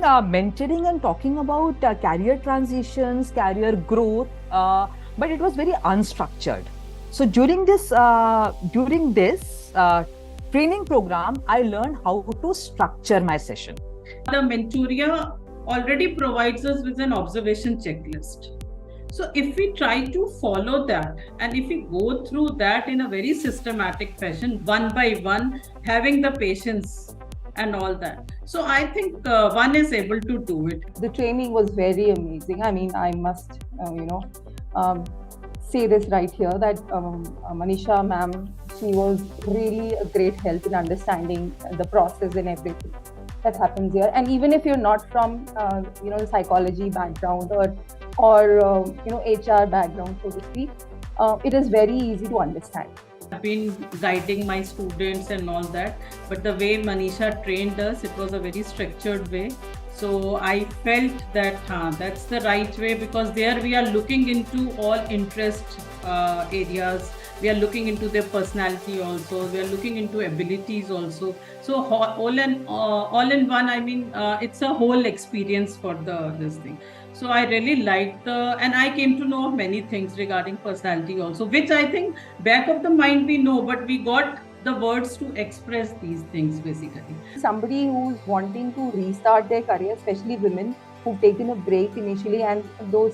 mentoring and talking about career transitions, career growth, but it was very unstructured. So during this training program, I learned how to structure my session. The Mentoria already provides us with an observation checklist. So if we try to follow that, and if we go through that in a very systematic fashion, one by one, having the patience and all that. So I think one is able to do it. The training was very amazing. I mean, I must, say this right here that Manisha ma'am, she was really a great help in understanding the process and everything that happens here. And even if you're not from, the psychology background or HR background, so to speak, it is very easy to understand. I've been guiding my students and all that, but the way Manisha trained us, it was a very structured way. So I felt that that's the right way, because there we are looking into all interest areas. We are looking into their personality also. We are looking into abilities also. So all in one, I mean, it's a whole experience for this thing. So I really liked and I came to know many things regarding personality also, which I think back of the mind we know, but we got the words to express these things basically. Somebody who's wanting to restart their career, especially women who've taken a break initially, and those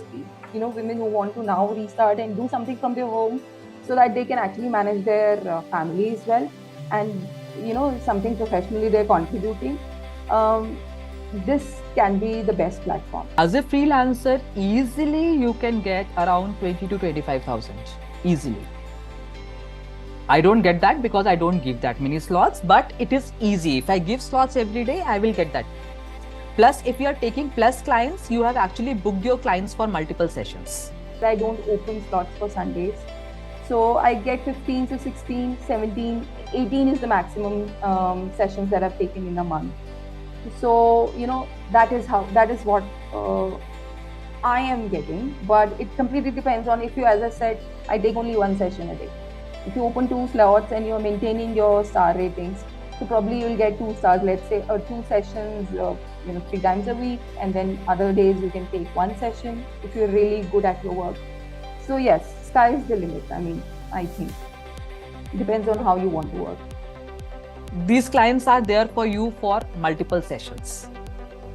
women who want to now restart and do something from their home so that they can actually manage their family as well, and something professionally they're contributing. This can be the best platform. As a freelancer, easily you can get around 20 to 25,000 easily. I don't get that because I don't give that many slots, but it is easy. If I give slots every day, I will get that. Plus, if you are taking plus clients, you have actually booked your clients for multiple sessions. I don't open slots for Sundays. So I get 15 to 16, 17, 18 is the maximum sessions that I've taken in a month. So, that is what I am getting, but it completely depends on if you, as I said, I take only one session a day. If you open 2 slots and you're maintaining your star ratings, so probably you'll get 2 stars, let's say 2 sessions, 3 times a week, and then other days you can take 1 session if you're really good at your work. So yes, sky is the limit. I mean, I think it depends on how you want to work. These clients are there for you for multiple sessions.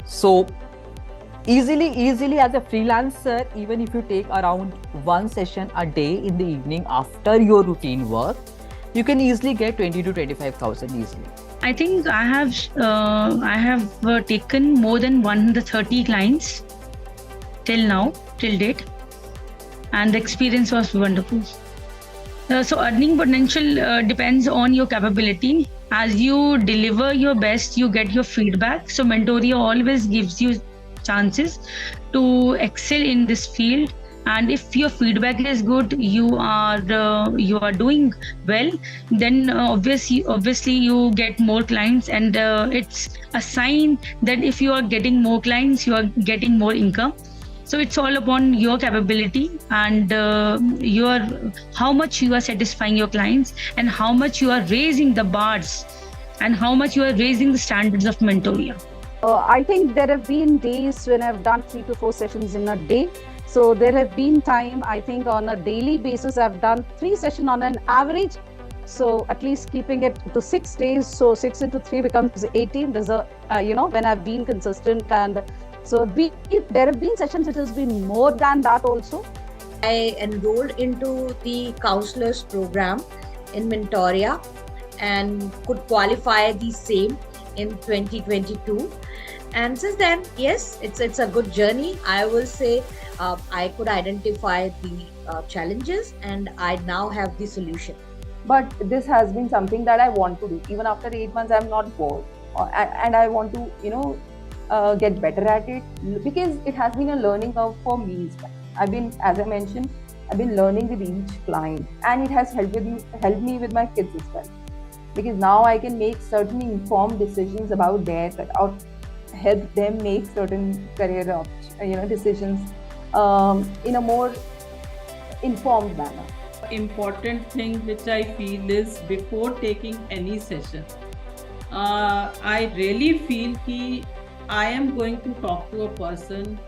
So easily as a freelancer, even if you take around 1 session a day in the evening after your routine work, you can easily get 20 to 25,000 easily. I think I have taken more than 130 clients till date, and the experience was wonderful. So earning potential depends on your capability. As you deliver your best, you get your feedback. So Mentoria always gives you chances to excel in this field, and if your feedback is good, you are doing well, then obviously you get more clients, and it's a sign that if you are getting more clients, you are getting more income. So it's all upon your capability and how much you are satisfying your clients, and how much you are raising the bars, and how much you are raising the standards of Mentoria. I think there have been days when I've done 3 to 4 sessions in a day. So there have been time, I think on a daily basis, I've done 3 sessions on an average. So at least keeping it to 6 days. So 6 into 3 becomes 18. There's when I've been consistent, and so there have been sessions which has been more than that also. I enrolled into the counselors program in Mentoria and could qualify the same in 2022. And since then, yes, it's a good journey. I will say I could identify the challenges, and I now have the solution. But this has been something that I want to do. Even after 8 months, I'm not bored, and I want to, get better at it, because it has been a learning curve for me. As I mentioned, I've been learning with each client, and it has helped me with my kids as well, because now I can make certain informed decisions about their career, help them make certain career decisions in a more informed manner. Important thing which I feel is, before taking any session, I really feel कि I am going to talk to a person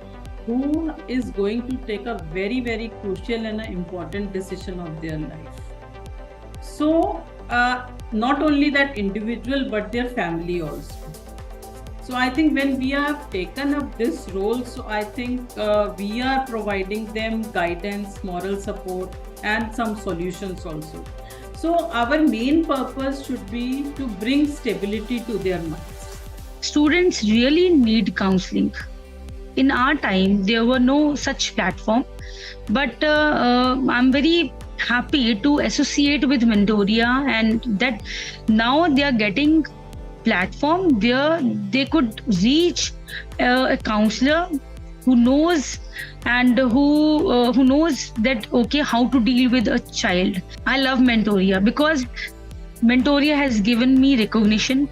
who is going to take a very, very crucial and an important decision of their life. So, not only that individual, but their family also. So I think when we have taken up this role, so I think we are providing them guidance, moral support, and some solutions also. So our main purpose should be to bring stability to their minds. Students really need counseling. In our time, there were no such platform, but I'm very happy to associate with Mentoria, and that now they are getting platform where they could reach a counselor who knows and who knows that okay how to deal with a child. I love Mentoria because Mentoria has given me recognition.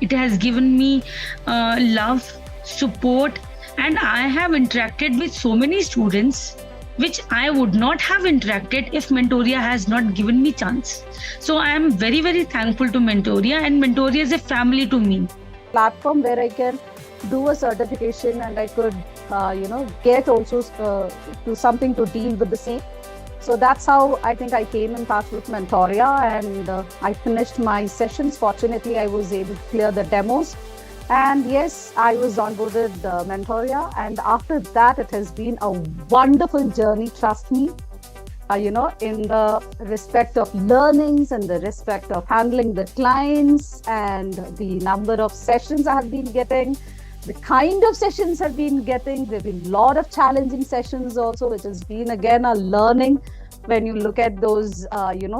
It has given me love, support, and I have interacted with so many students which I would not have interacted if Mentoria has not given me chance. So I am very, very thankful to Mentoria, and Mentoria is a family to me. Platform where I can do a certification and I could, get also do something to deal with the same. So that's how I think I came in touch with Mentoria, and I finished my sessions. Fortunately, I was able to clear the demos. And yes, I was onboarded Mentoria, and after that, it has been a wonderful journey, trust me. In the respect of learnings and the respect of handling the clients and the number of sessions I have been getting, the kind of sessions I've been getting. There have been a lot of challenging sessions also, which has been again a learning when you look at those,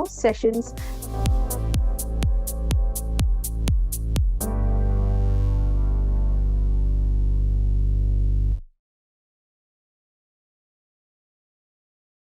sessions.